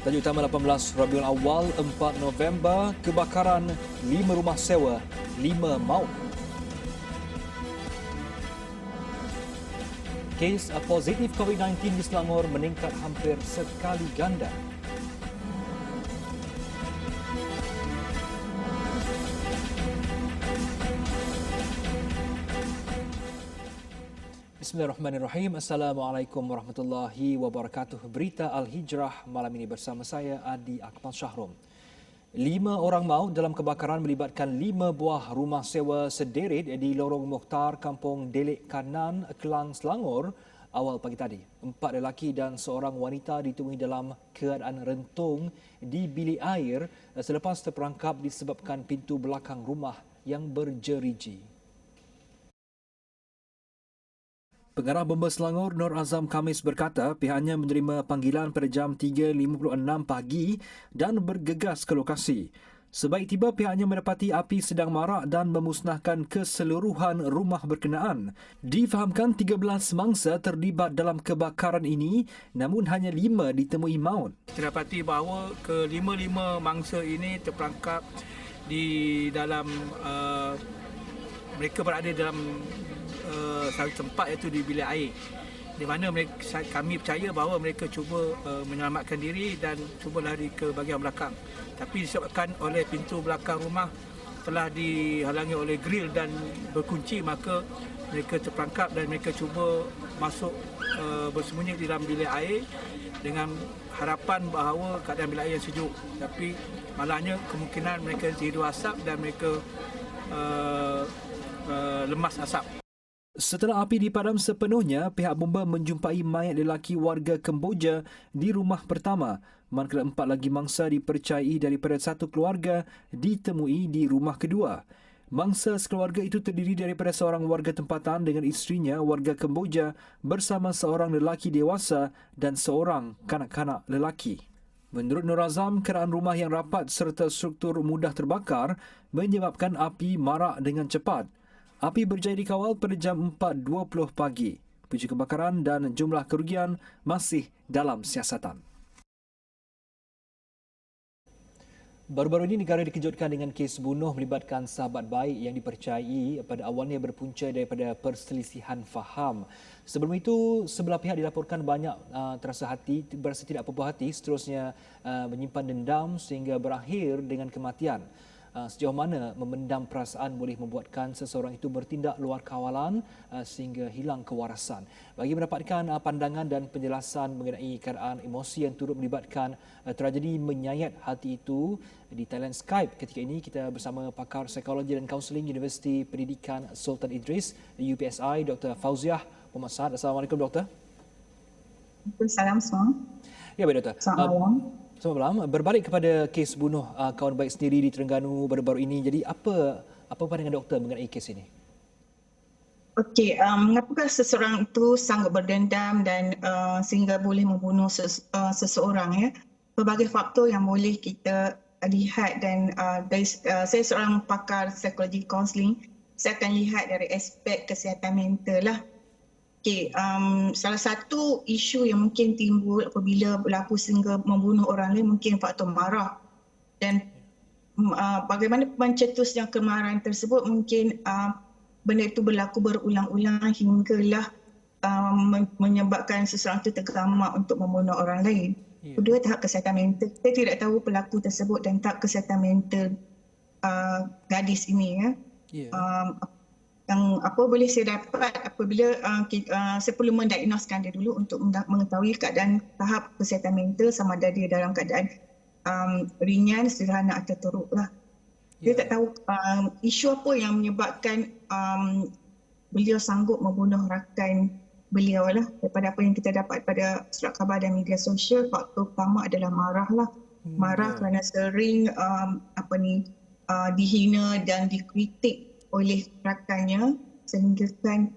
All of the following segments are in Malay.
Tajuk utama 18 Rabiul Awal 4 November, kebakaran 5 rumah sewa, 5 maut. Kes positif COVID-19 di Selangor meningkat hampir sekali ganda. Bismillahirrahmanirrahim. Assalamualaikum warahmatullahi wabarakatuh. Berita Al-Hijrah malam ini bersama saya Adi Akmal Shahrom. 5 orang maut dalam kebakaran melibatkan 5 buah rumah sewa sederet di Lorong Mukhtar, Kampung Delik Kanan, Kelang, Selangor awal pagi tadi. 4 lelaki dan seorang wanita ditemui dalam keadaan rentung di bilik air selepas terperangkap disebabkan pintu belakang rumah yang berjeriji. Pengarah Bomba Selangor Nur Azam Khamis berkata pihaknya menerima panggilan pada jam 3.56 pagi dan bergegas ke lokasi. Sebaik tiba pihaknya mendapati api sedang marak dan memusnahkan keseluruhan rumah berkenaan. Difahamkan 13 mangsa terlibat dalam kebakaran ini namun hanya 5 ditemui maut. Kita dapati bahawa kelima-lima mangsa ini terperangkap di dalam mereka berada dalam satu tempat iaitu di bilik air, di mana kami percaya bahawa mereka cuba menyelamatkan diri dan cuba lari ke bahagian belakang, tapi disebabkan oleh pintu belakang rumah telah dihalangi oleh grill dan berkunci, maka mereka terperangkap dan mereka cuba masuk bersembunyi di dalam bilik air dengan harapan bahawa keadaan bilik air yang sejuk, tapi malangnya kemungkinan mereka tidur asap dan mereka lemas asap. Setelah api dipadam sepenuhnya, pihak bomba menjumpai mayat lelaki warga Kemboja di rumah pertama, manakala 4 lagi mangsa dipercayai daripada satu keluarga ditemui di rumah kedua. Mangsa sekeluarga itu terdiri daripada seorang warga tempatan dengan isterinya warga Kemboja bersama seorang lelaki dewasa dan seorang kanak-kanak lelaki. Menurut Nur Azam, keraan rumah yang rapat serta struktur mudah terbakar menyebabkan api marak dengan cepat. Api berjaya dikawal pada jam 4.20 pagi. Punca kebakaran dan jumlah kerugian masih dalam siasatan. Baru-baru ini negara dikejutkan dengan kes bunuh melibatkan sahabat baik yang dipercayai pada awalnya berpunca daripada perselisihan faham. Sebelum itu, sebelah pihak dilaporkan banyak berasa tidak puas hati, seterusnya menyimpan dendam sehingga berakhir dengan kematian. Sejauh mana memendam perasaan boleh membuatkan seseorang itu bertindak luar kawalan sehingga hilang kewarasan. Bagi mendapatkan pandangan dan penjelasan mengenai keadaan emosi yang turut melibatkan tragedi menyayat hati itu di Thailand Skype ketika ini kita bersama pakar psikologi dan kaunseling Universiti Pendidikan Sultan Idris UPSI Dr. Fauziah Muhammad Saad. Assalamualaikum Dr. Salam semua. Ya baik Dr. Selamat malam. Selamat malam. Berbalik kepada kes bunuh kawan baik sendiri di Terengganu baru-baru ini. Jadi apa pandangan doktor mengenai kes ini? Okey, mengapakah seseorang itu sanggup berdendam dan sehingga boleh membunuh seseorang ya? Pelbagai faktor yang boleh kita lihat dan saya seorang pakar psikologi kaunseling, saya akan lihat dari aspek kesihatan mental lah. Okay, salah satu isu yang mungkin timbul apabila berlaku sehingga membunuh orang lain mungkin faktor marah, dan bagaimana mencetusnya kemarahan tersebut mungkin benda itu berlaku berulang-ulang hinggalah menyebabkan seseorang itu tergamak untuk membunuh orang lain. Kedua, tahap kesihatan mental. Saya tidak tahu pelaku tersebut dan tahap kesihatan mental gadis ini ya. Yang boleh saya dapat apabila saya perlu mendiagnoskan dia dulu untuk mengetahui keadaan tahap kesihatan mental sama ada dia dalam keadaan ringan, sederhana atau teruk lah. Dia tak tahu isu apa yang menyebabkan beliau sanggup membunuh rakan beliau lah. Daripada apa yang kita dapat pada surat khabar dan media sosial, faktor utama adalah marah lah. Marah kerana sering dihina dan dikritik oleh rakannya sehingga kan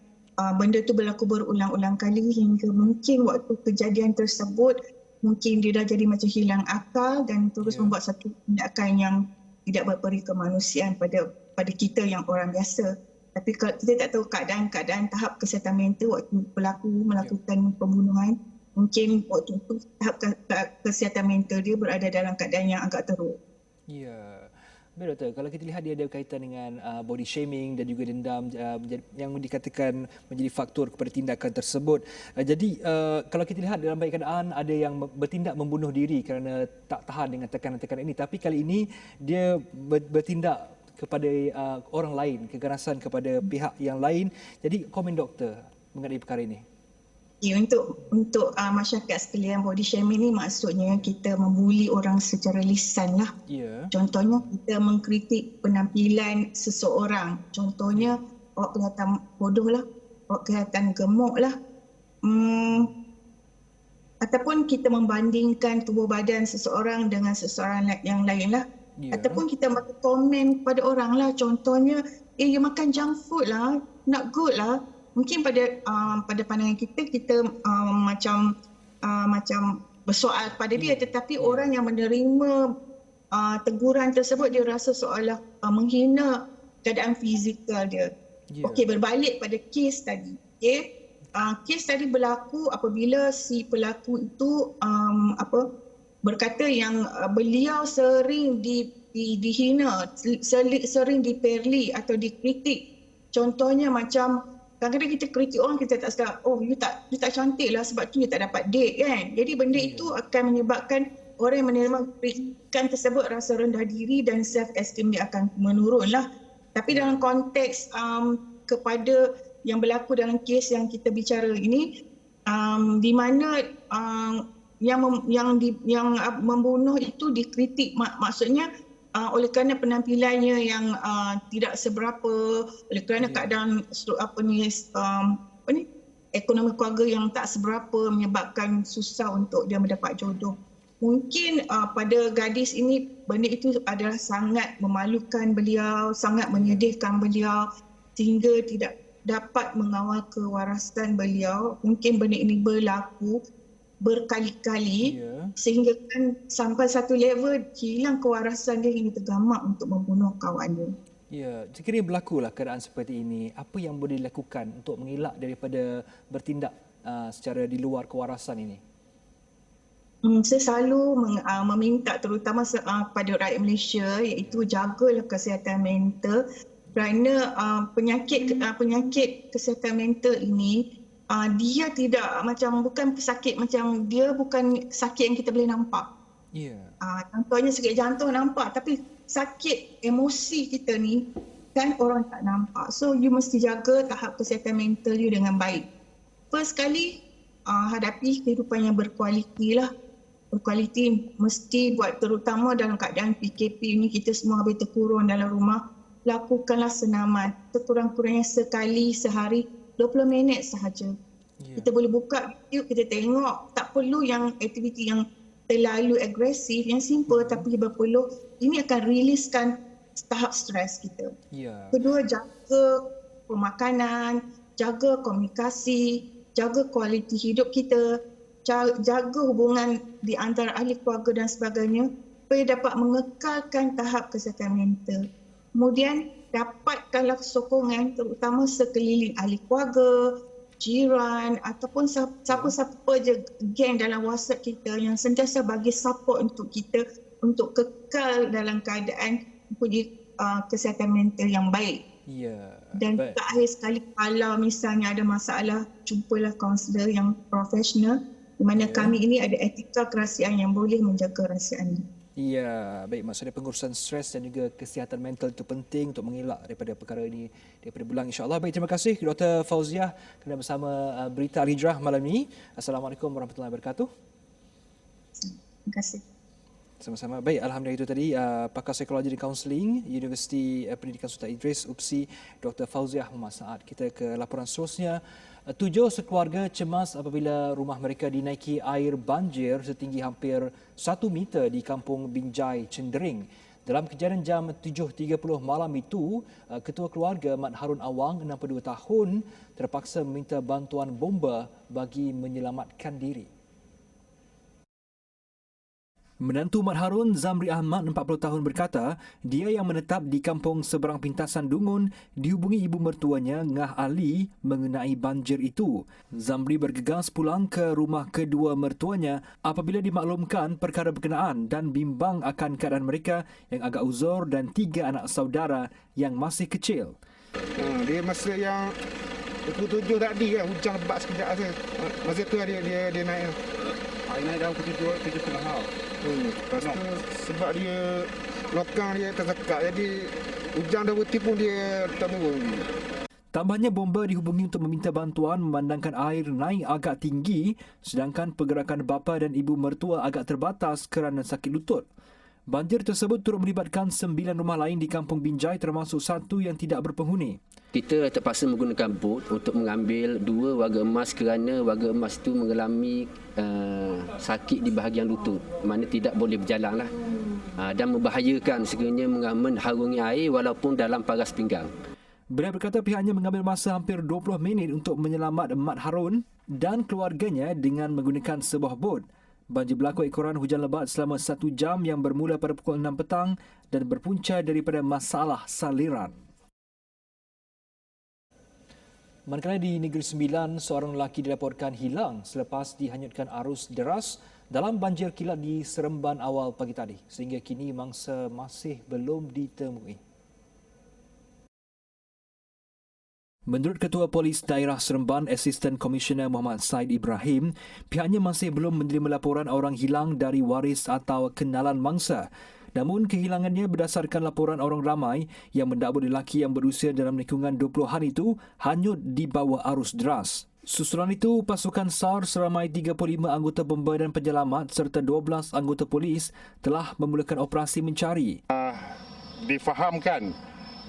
benda itu berlaku berulang-ulang kali hingga mungkin waktu kejadian tersebut mungkin dia dah jadi macam hilang akal dan terus membuat satu tindakan yang tidak berperi kemanusiaan pada kita yang orang biasa. Tapi kalau kita tak tahu keadaan tahap kesihatan mental waktu pelaku melakukan pembunuhan, mungkin waktu itu tahap kesihatan mental dia berada dalam keadaan yang agak teruk. Ya. Baik doktor, kalau kita lihat dia ada kaitan dengan body shaming dan juga dendam yang dikatakan menjadi faktor kepada tindakan tersebut. Jadi kalau kita lihat dalam banyak keadaan ada yang bertindak membunuh diri kerana tak tahan dengan tekanan-tekanan ini, tapi kali ini dia bertindak kepada orang lain, keganasan kepada pihak yang lain. Jadi komen doktor mengenai perkara ini. Ya, untuk masyarakat sekalian, body shaming ni maksudnya kita membuli orang secara lisan lah. Ya. Contohnya kita mengkritik penampilan seseorang. Contohnya awak kelihatan bodoh lah, awak kelihatan gemuk lah. Ataupun kita membandingkan tubuh badan seseorang dengan seseorang yang lain lah. Ya. Ataupun kita bagi komen pada orang lah. Contohnya, you makan junk food lah, not good lah. Mungkin pada pandangan kita macam bersoal pada dia, tetapi orang yang menerima teguran tersebut dia rasa seolah menghina keadaan fizikal dia. Okey, berbalik pada kes tadi. Okey, kes tadi berlaku apabila si pelaku itu berkata yang beliau sering dihina, sering diperli atau dikritik. Contohnya macam kadang-kadang kita kritik orang, kita tak sedar, oh you tak cantik lah sebab tu you tak dapat date kan. Jadi benda itu akan menyebabkan orang yang menerima kritikan tersebut rasa rendah diri dan self-esteem dia akan menurun lah. Tapi dalam konteks kepada yang berlaku dalam kes yang kita bicara ini, di mana yang membunuh itu dikritik, maksudnya oleh kerana penampilannya yang tidak seberapa, oleh kerana keadaan ekonomi keluarga yang tak seberapa menyebabkan susah untuk dia mendapat jodoh. Mungkin pada gadis ini benda itu adalah sangat memalukan beliau, sangat menyedihkan beliau sehingga tidak dapat mengawal kewarasan beliau. Mungkin benda ini berlaku berkali-kali sehingga kan sampai satu level hilang kewarasan dia hingga tergamak untuk membunuh kawan dia. Ya, sekiranya berlakulah keadaan seperti ini, apa yang boleh dilakukan untuk mengelak daripada bertindak secara di luar kewarasan ini? Saya selalu meminta terutama pada rakyat Malaysia iaitu jagalah kesihatan mental kerana penyakit kesihatan mental ini dia tidak bukan sakit macam dia bukan sakit yang kita boleh nampak. Contohnya sakit jantung nampak, tapi sakit emosi kita ni kan orang tak nampak. So you mesti jaga tahap kesihatan mental you dengan baik. First sekali hadapi kehidupan yang berkualiti lah. Berkualiti mesti buat, terutama dalam keadaan PKP ni kita semua habis terkurung dalam rumah. Lakukanlah senaman sekurang-kurangnya sekali sehari 20 minit sahaja. Kita boleh buka video, kita tengok. Tak perlu yang aktiviti yang terlalu agresif, yang simple tapi berpeluh. Ini akan riliskan tahap stres kita. Kedua, jaga pemakanan, jaga komunikasi, jaga kualiti hidup kita, jaga hubungan di antara ahli keluarga dan sebagainya supaya dapat mengekalkan tahap kesihatan mental. Kemudian dapatkanlah sokongan terutama sekeliling ahli keluarga, jiran ataupun siapa-siapa je geng dalam WhatsApp kita yang sentiasa bagi support untuk kita untuk kekal dalam keadaan mempunyai kesihatan mental yang baik. Dan terakhir sekali, kalau misalnya ada masalah, jumpalah kaunselor yang profesional di mana kami ini ada etika kerahsiaan yang boleh menjaga rahsiaan. Ya, baik, maksudnya pengurusan stres dan juga kesihatan mental itu penting untuk mengelak daripada perkara ini daripada berulang, insya-Allah. Baik, terima kasih Dr. Fauziah kerana bersama Berita Al-Hijrah malam ini. Assalamualaikum warahmatullahi wabarakatuh. Terima kasih. Sama-sama. Baik, alhamdulillah itu tadi pakar psikologi dan kaunseling Universiti Pendidikan Sultan Idris UPSI Dr. Fauziah Muhammad Saad. Kita ke laporan seterusnya. 7 sekeluarga cemas apabila rumah mereka dinaiki air banjir setinggi hampir 1 meter di Kampung Binjai, Cendering. Dalam kejadian jam 7.30 malam itu, Ketua Keluarga Mat Harun Awang, 62 tahun, terpaksa meminta bantuan bomba bagi menyelamatkan diri. Menantu Mat Harun, Zamri Ahmad, 40 tahun berkata, dia yang menetap di kampung seberang pintasan Dungun dihubungi ibu mertuanya, Ngah Ali, mengenai banjir itu. Zamri bergegas pulang ke rumah kedua mertuanya apabila dimaklumkan perkara berkenaan dan bimbang akan keadaan mereka yang agak uzur dan 3 anak saudara yang masih kecil. Dia masa yang 27 tadi kan, hujan lebat sekejap tu. Masa tu dia naik. Air naik dalam pukul 7.30 hal. Lepas tu sebab dia lokang dia tersekat, jadi hujan dah berhenti pun dia tak turun. Tambahnya, bomba dihubungi untuk meminta bantuan memandangkan air naik agak tinggi sedangkan pergerakan bapa dan ibu mertua agak terbatas kerana sakit lutut. Banjir tersebut turut melibatkan 9 rumah lain di Kampung Binjai termasuk satu yang tidak berpenghuni. Kita terpaksa menggunakan bot untuk mengambil 2 warga emas kerana warga emas itu mengalami sakit di bahagian lutut, mana tidak boleh berjalan lah. Dan membahayakan sekiranya mengharungi air walaupun dalam paras pinggang. Beliau berkata pihaknya mengambil masa hampir 20 minit untuk menyelamat Mat Harun dan keluarganya dengan menggunakan sebuah bot. Banjir berlaku ekoran hujan lebat selama 1 jam yang bermula pada pukul 6 petang dan berpunca daripada masalah saliran. Manakala di Negeri Sembilan, seorang lelaki dilaporkan hilang selepas dihanyutkan arus deras dalam banjir kilat di Seremban awal pagi tadi. Sehingga kini mangsa masih belum ditemui. Menurut Ketua Polis Daerah Seremban, Asisten Komisioner Muhammad Said Ibrahim, pihaknya masih belum menerima laporan orang hilang dari waris atau kenalan mangsa. Namun kehilangannya berdasarkan laporan orang ramai yang mendakwa lelaki yang berusia dalam lingkungan 20-an itu hanyut di bawah arus deras. Susulan itu, pasukan SAR seramai 35 anggota bomba dan penyelamat serta 12 anggota polis telah memulakan operasi mencari. Difahamkan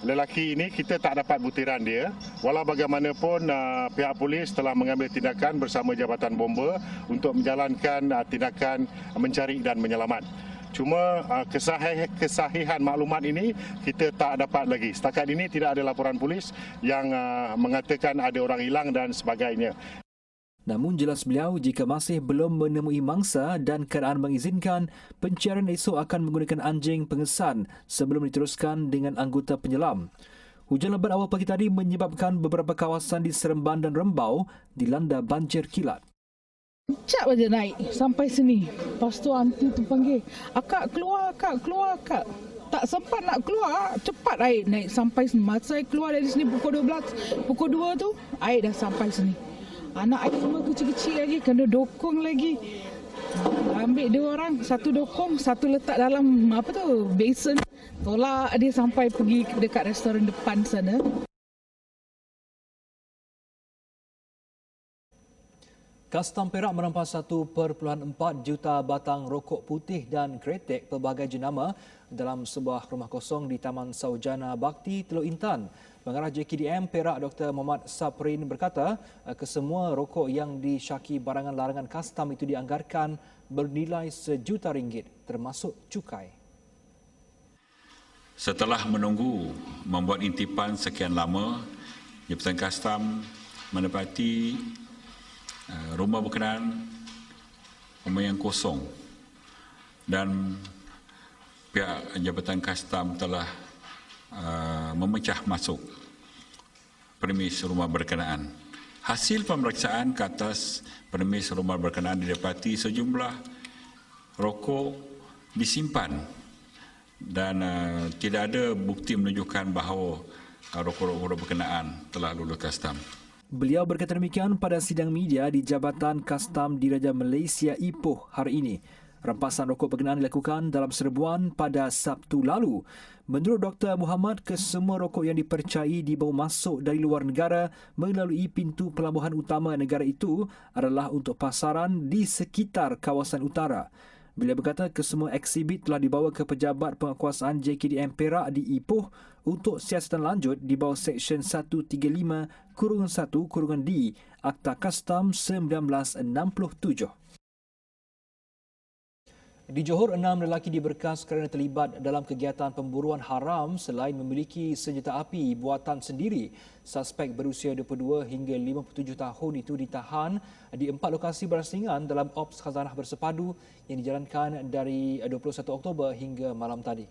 lelaki ini kita tak dapat butiran dia. Walau bagaimanapun pihak polis telah mengambil tindakan bersama Jabatan Bomba untuk menjalankan tindakan mencari dan menyelamat. Cuma kesahihan maklumat ini kita tak dapat lagi. Setakat ini tidak ada laporan polis yang mengatakan ada orang hilang dan sebagainya. Namun jelas beliau, jika masih belum menemui mangsa dan keadaan mengizinkan, pencarian esok akan menggunakan anjing pengesan sebelum diteruskan dengan anggota penyelam. Hujan lebat awal pagi tadi menyebabkan beberapa kawasan di Seremban dan Rembau dilanda banjir kilat. Cap aja naik sampai sini. Lepas tu aunty tu panggil, "Akak keluar, akak keluar, akak." Tak sempat nak keluar, cepat air naik sampai sini. Masa saya keluar dari sini pukul 12, pukul 2 tu, air dah sampai sini. Anak air semua kecil-kecil lagi, kena dokong lagi. Ambil 2 orang, satu dokong, satu letak dalam basin. Tolak dia sampai pergi dekat restoran depan sana. Kastam Perak merampas 1.4 juta batang rokok putih dan kretek pelbagai jenama dalam sebuah rumah kosong di Taman Saujana Bakti, Teluk Intan. Pengarah JKDM Perak Dr. Muhammad Saprin berkata, kesemua rokok yang disyaki barangan larangan kastam itu dianggarkan bernilai RM1 juta termasuk cukai. Setelah menunggu membuat intipan sekian lama, Jabatan Kastam menepati rumah berkenaan rumah yang kosong dan pihak Jabatan Kastam telah memecah masuk premis rumah berkenaan. Hasil pemeriksaan ke atas premis rumah berkenaan didapati sejumlah rokok disimpan dan tidak ada bukti menunjukkan bahawa rokok-rokok berkenaan telah lulus kastam. Beliau berkata demikian pada sidang media di Jabatan Kastam Diraja Malaysia Ipoh hari ini. Rampasan rokok berkenaan dilakukan dalam serbuan pada Sabtu lalu. Menurut Dr. Muhammad, kesemua rokok yang dipercayai dibawa masuk dari luar negara melalui pintu pelabuhan utama negara itu adalah untuk pasaran di sekitar kawasan utara. Beliau berkata kesemua eksibit telah dibawa ke Pejabat Penguasaan JKDM Perak di Ipoh untuk siasatan lanjut di bawah Seksyen 135-1-D Akta Kastam 1967. Di Johor, 6 lelaki diberkas kerana terlibat dalam kegiatan pemburuan haram selain memiliki senjata api buatan sendiri. Suspek berusia 22 hingga 57 tahun itu ditahan di 4 lokasi berasingan dalam Ops Khazanah Bersepadu yang dijalankan dari 21 Oktober hingga malam tadi.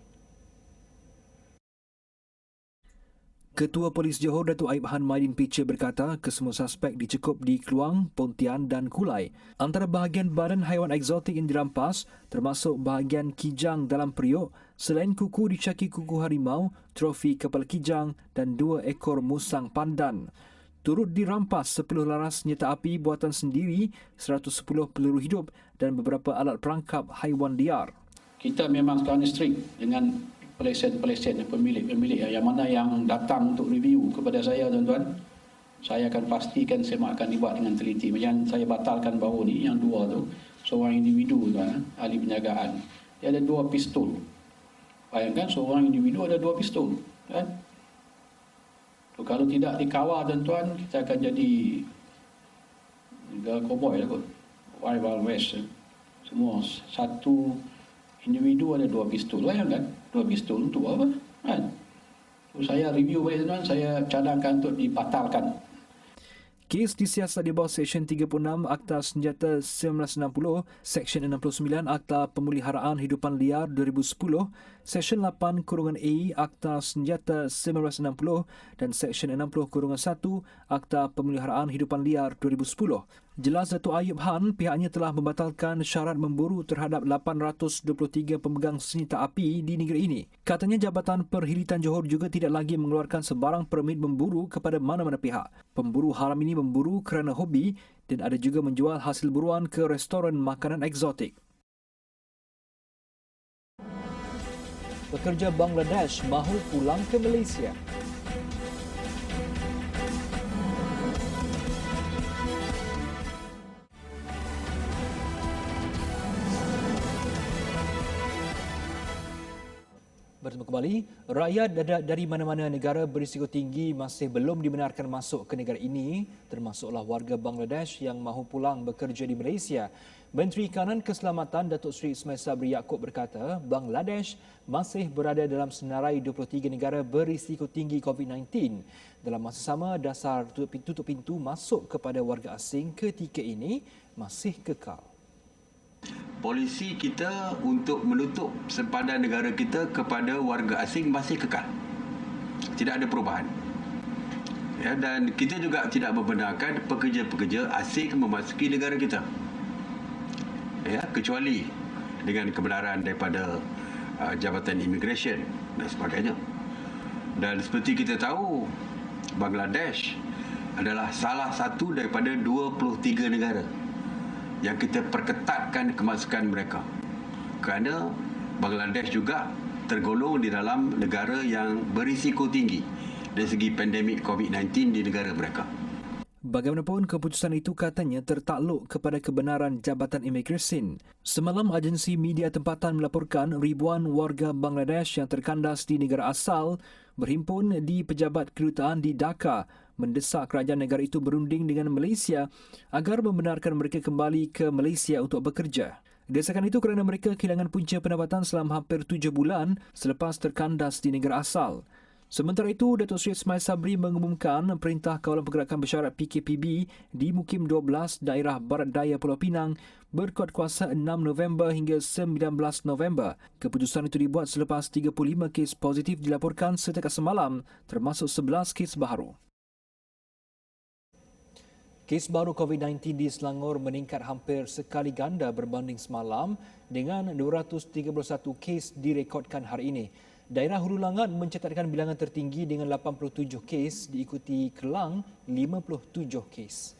Ketua Polis Johor Datuk Aib Han Maidin Picha berkata kesemua suspek dicekup di Kluang, Pontian dan Kulai. Antara bahagian badan haiwan eksotik yang dirampas termasuk bahagian kijang dalam periuk, selain kuku dicaki kuku harimau, trofi kepala kijang dan 2 ekor musang pandan. Turut dirampas 10 laras senjata api buatan sendiri, 110 peluru hidup dan beberapa alat perangkap haiwan liar. Kita memang sekarang strict dengan pelesen-pelesen pemilik yang mana yang datang untuk review kepada saya, tuan-tuan, saya akan pastikan saya akan dibuat dengan teliti. Macam saya batalkan baru ni, yang 2 tu, seorang individu, tuan, ahli penjagaan, dia ada 2 pistol. Bayangkan seorang individu ada 2 pistol, kan? So, kalau tidak dikawal, tuan-tuan, kita akan jadi negara cowboy lah kot, Wild West. Semua satu individu ada 2 pistol. Bayangkan 2 pistol untuk apa? Kan? So, saya review balik, tuan, saya cadangkan untuk dibatalkan. Kes disiasat di bawah Seksyen 36 Akta Senjata 1960, Seksyen 69 Akta Pemeliharaan Hidupan Liar 2010, Seksyen 8-A Akta Senjata 1960 dan Seksyen 60-1 Akta Pemeliharaan Hidupan Liar 2010. Jelas Datuk Ayub Han, pihaknya telah membatalkan syarat memburu terhadap 823 pemegang senjata api di negeri ini. Katanya Jabatan Perhilitan Johor juga tidak lagi mengeluarkan sebarang permit memburu kepada mana-mana pihak. Pemburu haram ini memburu kerana hobi dan ada juga menjual hasil buruan ke restoran makanan eksotik. Pekerja Bangladesh mahu pulang ke Malaysia. Bertemu kembali, rakyat dari mana-mana negara berisiko tinggi masih belum dibenarkan masuk ke negara ini, termasuklah warga Bangladesh yang mahu pulang bekerja di Malaysia. Menteri Kanan Keselamatan Datuk Seri Ismail Sabri Yaakob berkata, Bangladesh masih berada dalam senarai 23 negara berisiko tinggi COVID-19. Dalam masa sama, dasar tutup pintu masuk kepada warga asing ketika ini masih kekal. Polisi kita untuk menutup sempadan negara kita kepada warga asing masih kekal. Tidak ada perubahan. Ya, dan kita juga tidak membenarkan pekerja-pekerja asing memasuki negara kita. Ya, kecuali dengan kebenaran daripada Jabatan Immigration dan sebagainya. Dan seperti kita tahu, Bangladesh adalah salah satu daripada 23 negara yang kita perketatkan kemasukan mereka. Kerana Bangladesh juga tergolong di dalam negara yang berisiko tinggi dari segi pandemik COVID-19 di negara mereka. Bagaimanapun, keputusan itu katanya tertakluk kepada kebenaran Jabatan Imigresen. Semalam, agensi media tempatan melaporkan ribuan warga Bangladesh yang terkandas di negara asal berhimpun di pejabat kedutaan di Dhaka mendesak kerajaan negara itu berunding dengan Malaysia agar membenarkan mereka kembali ke Malaysia untuk bekerja. Desakan itu kerana mereka kehilangan punca pendapatan selama hampir 7 bulan selepas terkandas di negara asal. Sementara itu, Datuk Seri Ismail Sabri mengumumkan Perintah Kawalan Pergerakan Bersyarat PKPB di Mukim 12 daerah Barat Daya Pulau Pinang berkuat kuasa 6 November hingga 19 November. Keputusan itu dibuat selepas 35 kes positif dilaporkan setakat semalam, termasuk 11 kes baru. Kes baru COVID-19 di Selangor meningkat hampir sekali ganda berbanding semalam dengan 231 kes direkodkan hari ini. Daerah Hulu Langat mencatatkan bilangan tertinggi dengan 87 kes, diikuti Kelang 57 kes.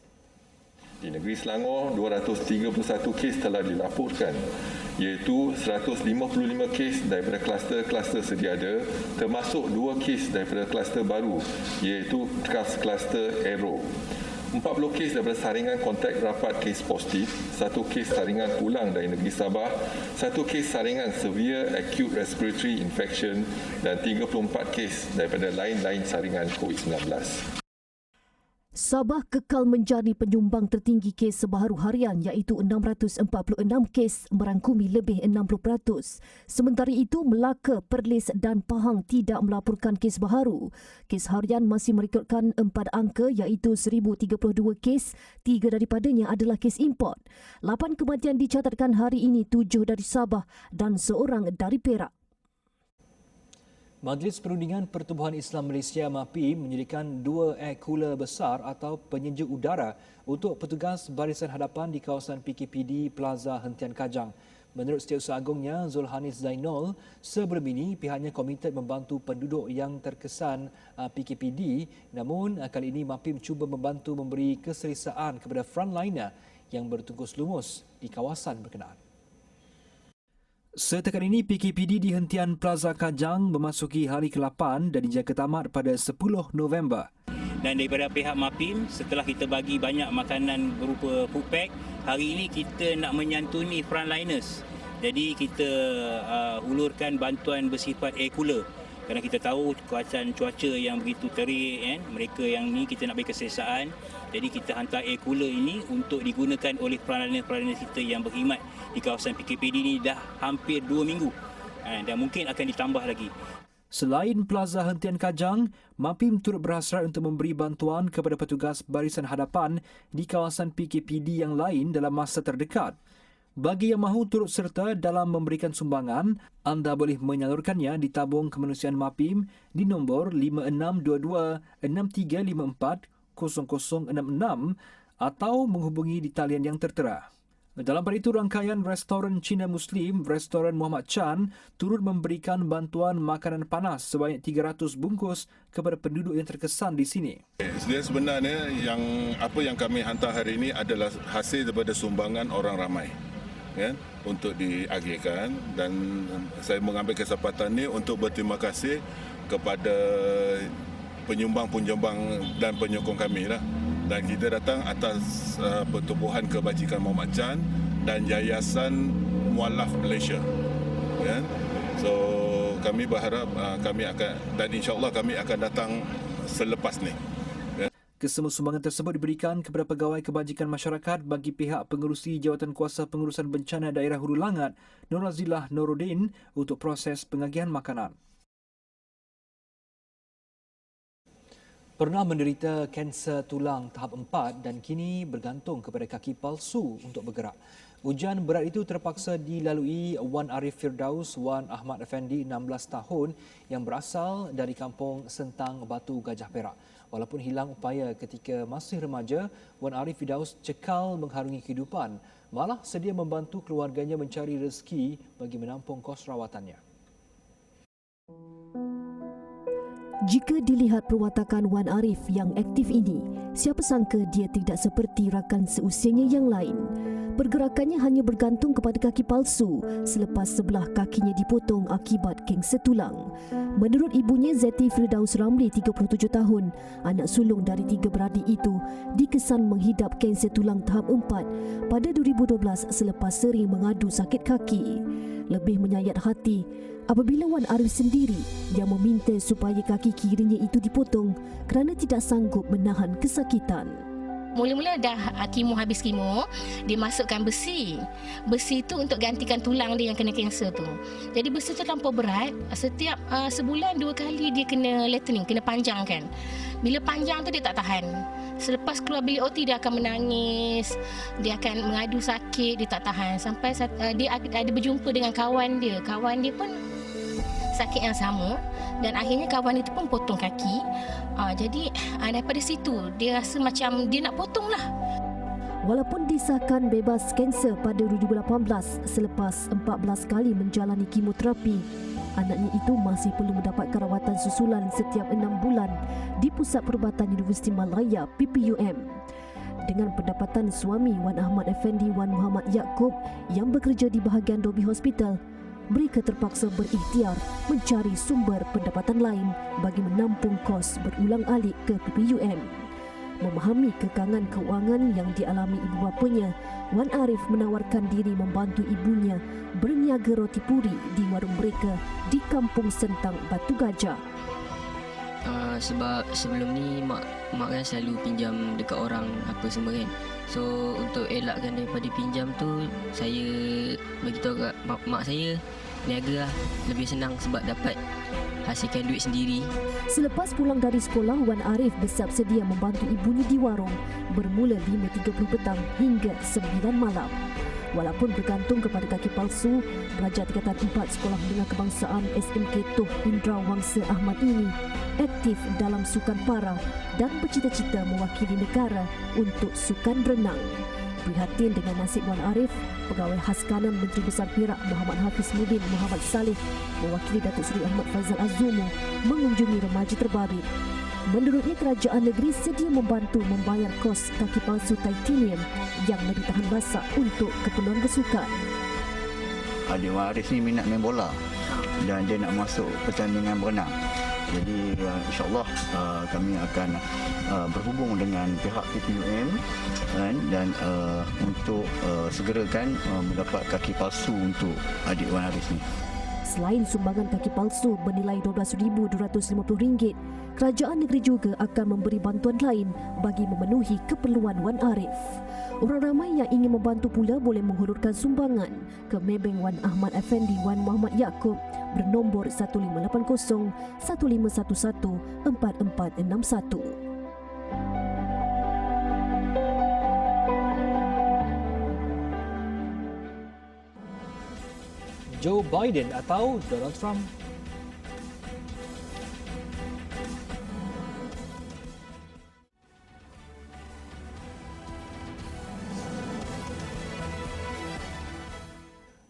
Di negeri Selangor, 231 kes telah dilaporkan, iaitu 155 kes daripada kluster-kluster sedia ada, termasuk 2 kes daripada kluster baru, iaitu kluster Aero. 40 kes daripada saringan kontak rapat kes positif, 1 kes saringan pulang dari negeri Sabah, 1 kes saringan severe acute respiratory infection dan 34 kes daripada lain-lain saringan COVID-19. Sabah kekal menjadi penyumbang tertinggi kes sebaharu harian iaitu 646 kes merangkumi lebih 60%. Sementara itu, Melaka, Perlis dan Pahang tidak melaporkan kes baharu. Kes harian masih merekodkan 4 angka iaitu 1,032 kes, 3 daripadanya adalah kes import. 8 kematian dicatatkan hari ini, 7 dari Sabah dan 1 dari Perak. Majlis Perundingan Pertubuhan Islam Malaysia MAPIM menyediakan 2 air cooler besar atau penyejuk udara untuk petugas barisan hadapan di kawasan PKPD Plaza Hentian Kajang. Menurut Setiausaha Agungnya Zulhanis Zainul, sebelum ini pihaknya komited membantu penduduk yang terkesan PKPD, namun kali ini MAPIM cuba membantu memberi keselesaan kepada frontliner yang bertungkus lumus di kawasan berkenaan. Setakat ini, PKPD di Hentian Plaza Kajang memasuki hari ke-8 dan dijangka tamat pada 10 November. Dan daripada pihak MAPIM, setelah kita bagi banyak makanan berupa food pack, hari ini kita nak menyantuni frontliners. Jadi kita ulurkan bantuan bersifat air cooler. Kerana kita tahu keadaan cuaca yang begitu terik, mereka yang ni kita nak bagi keselesaan. Jadi kita hantar air cooler ini untuk digunakan oleh frontliner kita yang berkhidmat di kawasan PKPD ini dah hampir 2 minggu dan mungkin akan ditambah lagi. Selain Plaza Hentian Kajang, MAPIM turut berhasrat untuk memberi bantuan kepada petugas barisan hadapan di kawasan PKPD yang lain dalam masa terdekat. Bagi yang mahu turut serta dalam memberikan sumbangan, anda boleh menyalurkannya di tabung kemanusiaan MAPIM di nombor 5622 6354 0066 atau menghubungi di talian yang tertera. Dalam pada itu, rangkaian restoran Cina Muslim, Restoran Muhammad Chan, turut memberikan bantuan makanan panas sebanyak 300 bungkus kepada penduduk yang terkesan di sini. Sebenarnya apa yang kami hantar hari ini adalah hasil daripada sumbangan orang ramai, untuk diagihkan, dan saya mengambil kesempatan ini untuk berterima kasih kepada penyumbang-penyumbang dan penyokong kami lah. Dan kita datang atas Pertubuhan Kebajikan Muhammad Chan dan Yayasan Mualaf Malaysia. So kami berharap kami akan, dan insya-Allah kami akan datang selepas ni. Kesemua sumbangan tersebut diberikan kepada Pegawai Kebajikan Masyarakat bagi pihak pengerusi Jawatan Kuasa Pengurusan Bencana Daerah Hulu Langat, Nur Azilah Nuruddin, untuk proses pengagihan makanan. Pernah menderita kanser tulang tahap 4 dan kini bergantung kepada kaki palsu untuk bergerak. Ujian berat itu terpaksa dilalui Wan Arif Firdaus Wan Ahmad Effendi, 16 tahun, yang berasal dari kampung Sentang Batu Gajah Perak. Walaupun hilang upaya ketika masih remaja, Wan Arif Firdaus cekal mengharungi kehidupan, malah sedia membantu keluarganya mencari rezeki bagi menampung kos rawatannya. Jika dilihat perwatakan Wan Arif yang aktif ini, siapa sangka dia tidak seperti rakan seusianya yang lain. Pergerakannya hanya bergantung kepada kaki palsu selepas sebelah kakinya dipotong akibat kanser tulang. Menurut ibunya, Zeti Firdaus Ramli, 37 tahun, anak sulung dari 3 beradik itu, dikesan menghidap kanser tulang tahap 4 pada 2012 selepas sering mengadu sakit kaki. Lebih menyayat hati apabila Wan Arif sendiri yang meminta supaya kaki kirinya itu dipotong kerana tidak sanggup menahan kesakitan. Mula-mula dah kemo, habis kemo, dia masukkan besi. Besi tu untuk gantikan tulang dia yang kena kanser tu. Jadi besi tu terlampau berat. Setiap sebulan 2 kali dia kena lengthening, kena panjangkan. Bila panjang tu dia tak tahan. Selepas keluar bilik OT dia akan menangis, dia akan mengadu sakit, dia tak tahan. Sampai dia ada berjumpa dengan kawan dia. Kawan dia pun sakit yang sama dan akhirnya kawan itu pun potong kaki. Jadi daripada situ dia rasa macam dia nak potong lah. Walaupun disahkan bebas kanser pada 2018 selepas 14 kali menjalani kemoterapi, anaknya itu masih perlu mendapat rawatan susulan setiap 6 bulan di Pusat Perubatan Universiti Malaya PPUM. Dengan pendapatan suami Wan Ahmad Effendi Wan Muhammad Yaakob yang bekerja di bahagian Dobi Hospital, mereka terpaksa berikhtiar mencari sumber pendapatan lain bagi menampung kos berulang-alik ke PPUM. Memahami kekangan kewangan yang dialami ibu bapanya, Wan Arif menawarkan diri membantu ibunya berniaga roti puri di warung mereka di Kampung Sentang Batu Gajah. Sebab sebelum ni mak kan selalu pinjam dekat orang apa semua kan. So untuk elakkan daripada pinjam tu, saya beritahu kat mak saya niaga lah, lebih senang sebab dapat hasilkan duit sendiri. Selepas pulang dari sekolah, Wan Arif bersiap sedia membantu ibunya di warung bermula 5.30 petang hingga 9 malam. Walaupun bergantung kepada kaki palsu, pelajar tingkatan 4 Sekolah Menengah Kebangsaan SMK Tuh Indra Wangsa Ahmad ini aktif dalam sukan para dan bercita-cita mewakili negara untuk sukan renang. Prihatin dengan nasib Wan Arif, Pegawai Khas Kanan Menteri Besar Perak Muhammad Hafiz Mudin Muhammad Saleh mewakili Datuk Seri Ahmad Faizal Azumu mengunjungi remaja terbabit. Menurutnya, kerajaan negeri sedia membantu membayar kos kaki palsu titanium yang lebih tahan basah untuk keperluan bersukan. Adik Wan Arif ni minat main bola dan dia nak masuk pertandingan berenang. Jadi insyaAllah kami akan berhubung dengan pihak PTUM dan untuk segerakan mendapat kaki palsu untuk adik Wan Arif ni. Selain sumbangan kaki palsu bernilai RM12,250, kerajaan negeri juga akan memberi bantuan lain bagi memenuhi keperluan Wan Arif. Orang ramai yang ingin membantu pula boleh menghulurkan sumbangan ke Maybank Wan Ahmad Effendi Wan Muhammad Yaakob bernombor 1580 1511 4461. Joe Biden atau Donald Trump?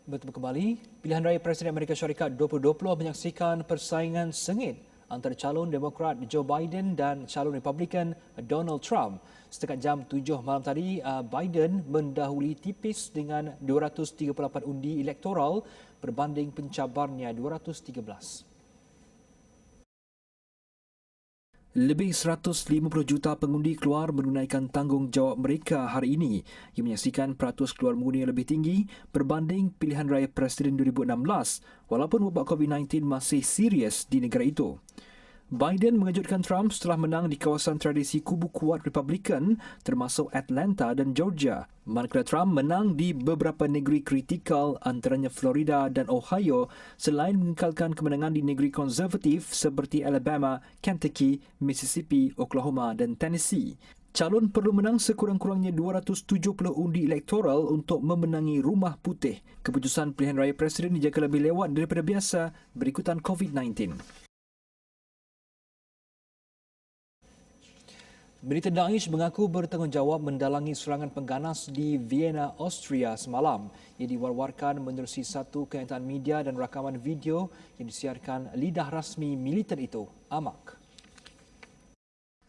Bertemu kembali, pilihan raya Presiden Amerika Syarikat 2020 menyaksikan persaingan sengit antara calon Demokrat Joe Biden dan calon Republikan Donald Trump. Setakat jam 7 malam tadi, Biden mendahului tipis dengan 238 undi elektoral berbanding pencabarnya 213. Lebih 150 juta pengundi keluar menunaikan tanggungjawab mereka hari ini yang menyaksikan peratus keluar mengundi yang lebih tinggi berbanding pilihan raya Presiden 2016 walaupun wabak COVID-19 masih serius di negara itu. Biden mengejutkan Trump setelah menang di kawasan tradisi kubu kuat Republikan termasuk Atlanta dan Georgia. Manakala Trump menang di beberapa negeri kritikal antaranya Florida dan Ohio selain mengekalkan kemenangan di negeri konservatif seperti Alabama, Kentucky, Mississippi, Oklahoma dan Tennessee. Calon perlu menang sekurang-kurangnya 270 undi elektoral untuk memenangi Rumah Putih. Keputusan pilihan raya Presiden dijangka lebih lewat daripada biasa berikutan COVID-19. Militan Daesh mengaku bertanggungjawab mendalangi serangan pengganas di Vienna, Austria semalam. Ia diwar-warkan menerusi satu kenyataan media dan rakaman video yang disiarkan lidah rasmi militan itu, Amaq.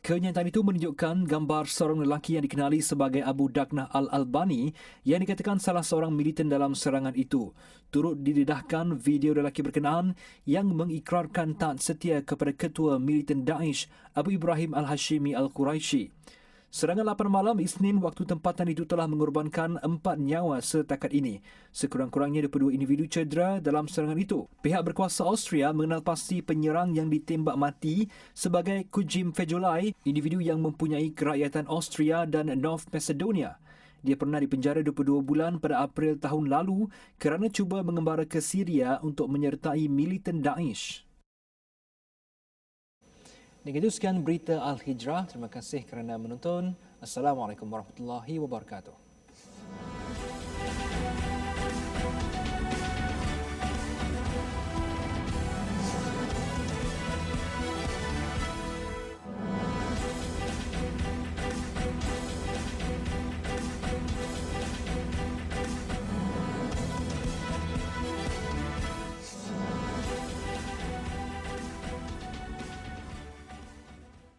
Kenyataan itu menunjukkan gambar seorang lelaki yang dikenali sebagai Abu Dagnah Al-Albani yang dikatakan salah seorang militan dalam serangan itu. Turut didedahkan video lelaki berkenaan yang mengikrarkan taat setia kepada ketua militan Daesh Abu Ibrahim Al-Hashimi Al-Quraisy. Serangan 8 malam Isnin waktu tempatan itu telah mengorbankan 4 nyawa setakat ini. Sekurang-kurangnya 22 individu cedera dalam serangan itu. Pihak berkuasa Austria mengenal pasti penyerang yang ditembak mati sebagai Kujim Fejolai, individu yang mempunyai kerakyatan Austria dan North Macedonia. Dia pernah dipenjara 22 bulan pada April tahun lalu kerana cuba mengembara ke Syria untuk menyertai militan Daesh. Dengan itu sekian berita Al-Hijrah. Terima kasih kerana menonton. Assalamualaikum warahmatullahi wabarakatuh.